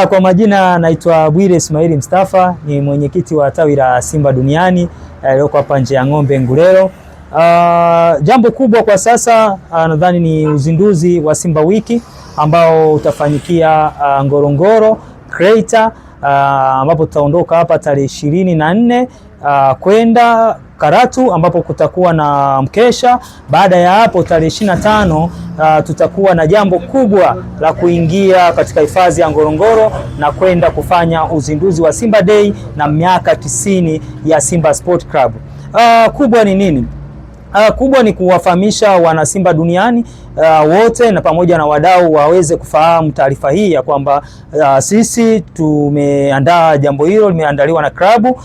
Kwa majina naitwa Bwire Ismail Mustafa, ni mwenyekiti wa tawi la Simba Duniani lililoko hapa nje ya Ng'ombe Ngulelo. Jambo kubwa kwa sasa nadhani ni uzinduzi wa Simba Wiki ambao utafanyikia Ngorongoro Crater, ambapo tutaondoka hapa tarehe 24 kwenda Karatu ambapo kutakuwa na mkesha. Baada ya hapo tarehe 25 tutakuwa na jambo kubwa la kuingia katika hifadhi ya Ngorongoro na kwenda kufanya uzinduzi wa Simba Day na miaka 90 ya Simba Sport Club. Kubwa ni nini? Kubwa ni kuwafahamisha wana Simba duniani wote na pamoja na wadau waweze kufahamu taarifa hii ya kwamba sisi tumeandaa jambo hilo, limeandaliwa na klabu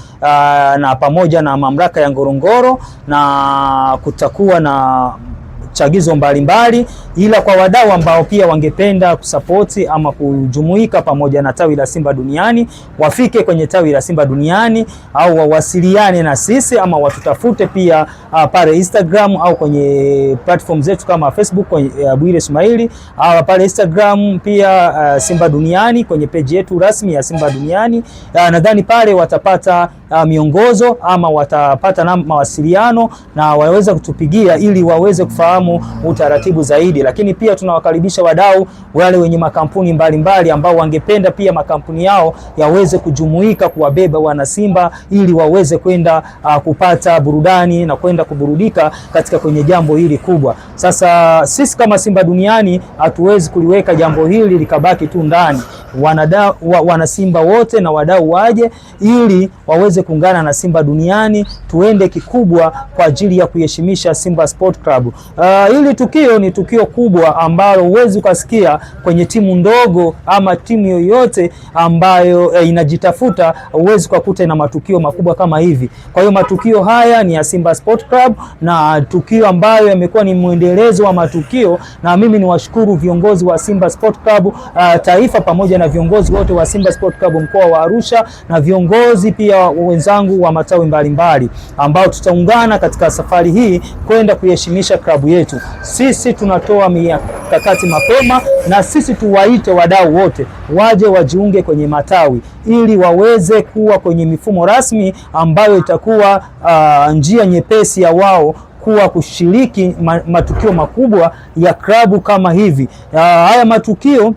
na pamoja na mamlaka ya Ngorongoro, na kutakuwa na chagizo mbalimbali, ila kwa wadau ambao pia wangependa kusapoti ama kujumuika pamoja na tawi la Simba Duniani, wafike kwenye tawi la Simba Duniani au wawasiliane na sisi ama watutafute pia pale Instagram au kwenye platform zetu kama Facebook Bwire Ismail, au pale Instagram pia Simba Duniani kwenye page yetu rasmi ya Simba Duniani. Nadhani pale watapata miongozo ama watapata na mawasiliano na waweza kutupigia ili waweze kufahamu utaratibu zaidi. Lakini pia tunawakaribisha wadau wale wenye makampuni mbalimbali ambao wangependa pia makampuni yao yaweze kujumuika kuwabeba wana Simba ili waweze kwenda kupata burudani na kwenda kuburudika katika kwenye jambo hili kubwa. Sasa sisi kama Simba Duniani hatuwezi kuliweka jambo hili likabaki tu ndani. Wana Simba wote na wadau waje ili waweze kuungana na Simba Duniani, tuende kikubwa kwa ajili ya kuheshimisha Simba Sport Club. Hili tukio ni tukio kubwa ambalo huwezi ukasikia kwenye timu ndogo ama timu yoyote ambayo inajitafuta, huwezi kukuta na matukio makubwa kama hivi. Kwa hiyo matukio haya ni ya Simba Sport Club na tukio ambayo yamekuwa ni mwendelezo wa matukio, na mimi niwashukuru viongozi wa Simba Sport Club taifa pamoja na viongozi wote wa Simba Sport Club mkoa wa Arusha na viongozi pia wenzangu wa matawi mbalimbali ambao tutaungana katika safari hii kwenda kuheshimisha klabu yetu. Sisi tunatoa mikakati mapema na sisi tuwaite wadau wote waje wajiunge kwenye matawi ili waweze kuwa kwenye mifumo rasmi ambayo itakuwa njia nyepesi ya wao kuwa kushiriki matukio makubwa ya klabu kama hivi. Haya matukio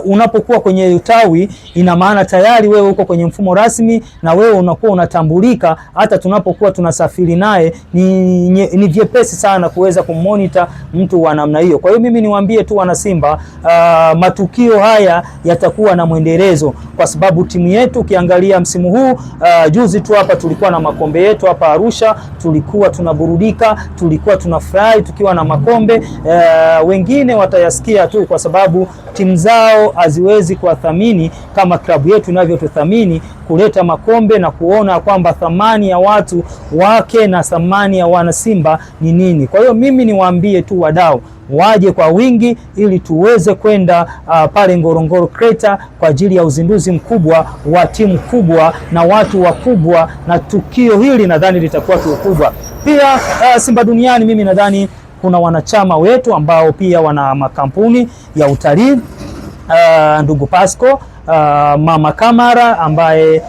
unapokuwa kwenye tawi ina maana tayari wewe uko kwenye mfumo rasmi na wewe unakuwa unatambulika. Hata tunapokuwa tunasafiri naye ni vyepesi sana kuweza kumonitor mtu wa namna hiyo. Kwa hiyo mimi niwaambie tu wana Simba, matukio haya yatakuwa na mwendelezo kwa sababu timu yetu ukiangalia msimu huu, juzi tu hapa tulikuwa na makombe yetu hapa Arusha, tulikuwa tunaburudika, tulikuwa tunafurahi tukiwa na makombe. Wengine watayasikia tu kwa sababu timu zao haziwezi kuwathamini kama klabu yetu inavyotuthamini, kuleta makombe na kuona kwamba thamani ya watu wake na thamani ya wana Simba ni nini. Kwa hiyo mimi niwaambie tu wadau waje kwa wingi ili tuweze kwenda pale Ngorongoro Crater kwa ajili ya uzinduzi mkubwa wa timu kubwa na watu wakubwa, na tukio hili nadhani litakuwa kubwa. Pia Simba Duniani mimi nadhani kuna wanachama wetu ambao pia wana makampuni ya utalii, ndugu Pasco, mama Kamara ambaye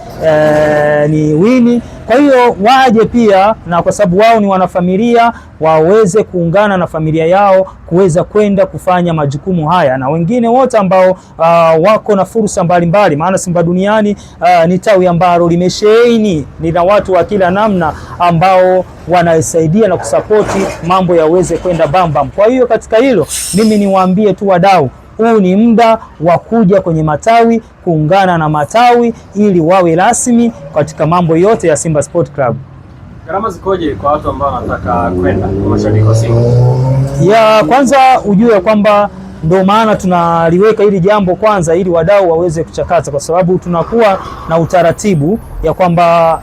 ni Wini. Kwa hiyo waje pia, na kwa sababu wao ni wanafamilia waweze kuungana na familia yao kuweza kwenda kufanya majukumu haya, na wengine wote ambao wako na fursa mbalimbali, maana Simba Duniani ni tawi ambalo limesheheni, lina watu wa kila namna ambao wanasaidia na kusapoti mambo yaweze kwenda bambam. Kwa hiyo katika hilo mimi niwaambie tu wadau, huu ni muda wa kuja kwenye matawi, kuungana na matawi ili wawe rasmi katika mambo yote ya Simba Sport Club. Gharama zikoje kwa watu ambao wanataka kwenda kwa mashabiki wa Simba? Ya kwanza ujue kwamba ndio maana tunaliweka hili jambo kwanza ili wadau waweze kuchakata, kwa sababu tunakuwa na utaratibu ya kwamba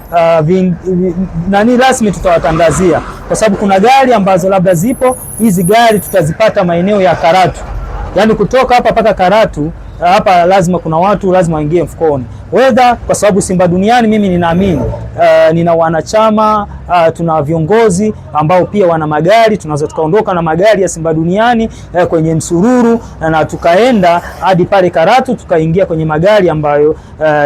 nani rasmi tutawatangazia, kwa sababu kuna gari ambazo labda zipo, hizi gari tutazipata maeneo ya Karatu. Yaani kutoka hapa mpaka Karatu hapa lazima kuna watu lazima waingie mfukoni, whether kwa sababu Simba Duniani mimi ninaamini nina wanachama tuna viongozi ambao pia wana magari, tunaweza tukaondoka na magari ya Simba Duniani kwenye msururu na tukaenda hadi pale Karatu, tukaingia kwenye magari ambayo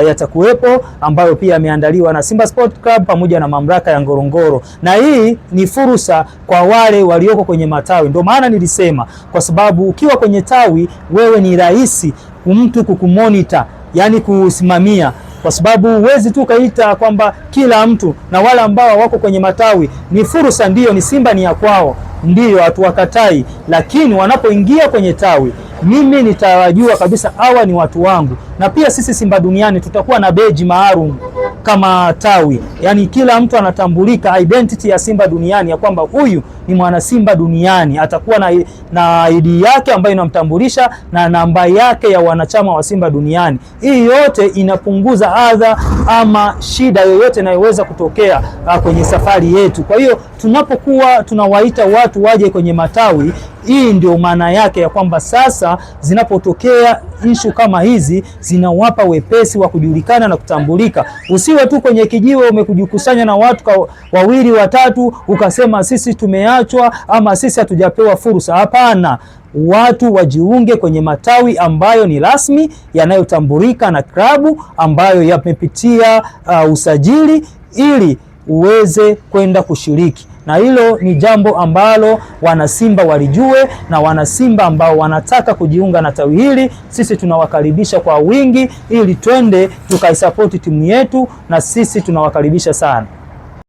yatakuwepo, ambayo pia yameandaliwa na Simba Sport Club pamoja na mamlaka ya Ngorongoro, na hii ni fursa kwa wale walioko kwenye matawi. Ndio maana nilisema, kwa sababu ukiwa kwenye tawi wewe ni rahisi mtu kukumonita, yani kusimamia, kwa sababu huwezi tu kaita kwamba kila mtu, na wale ambao wako kwenye matawi ni fursa, ndio ni Simba ni ya kwao, ndio hatuwakatai, lakini wanapoingia kwenye tawi mimi nitawajua kabisa hawa ni watu wangu. Na pia sisi Simba Duniani tutakuwa na beji maalum kama tawi, yani kila mtu anatambulika identity ya Simba Duniani ya kwamba huyu ni mwana Simba Duniani, atakuwa na ID yake ambayo inamtambulisha na namba yake ya wanachama wa Simba Duniani. Hii yote inapunguza adha ama shida yoyote inayoweza kutokea kwenye safari yetu. Kwa hiyo tunapokuwa tunawaita watu waje kwenye matawi, hii ndio maana yake ya kwamba sasa zinapotokea issue kama hizi zinawapa wepesi wa kujulikana na kutambulika. Usiwe tu kwenye kijiwe umekujikusanya na watu wawili watatu ukasema sisi tumeachwa ama sisi hatujapewa fursa. Hapana, watu wajiunge kwenye matawi ambayo ni rasmi yanayotambulika na klabu ambayo yamepitia usajili ili uweze kwenda kushiriki. Na hilo ni jambo ambalo wanasimba walijue, na wanasimba ambao wanataka kujiunga na tawi hili, sisi tunawakaribisha kwa wingi ili twende tukaisapoti timu yetu, na sisi tunawakaribisha sana.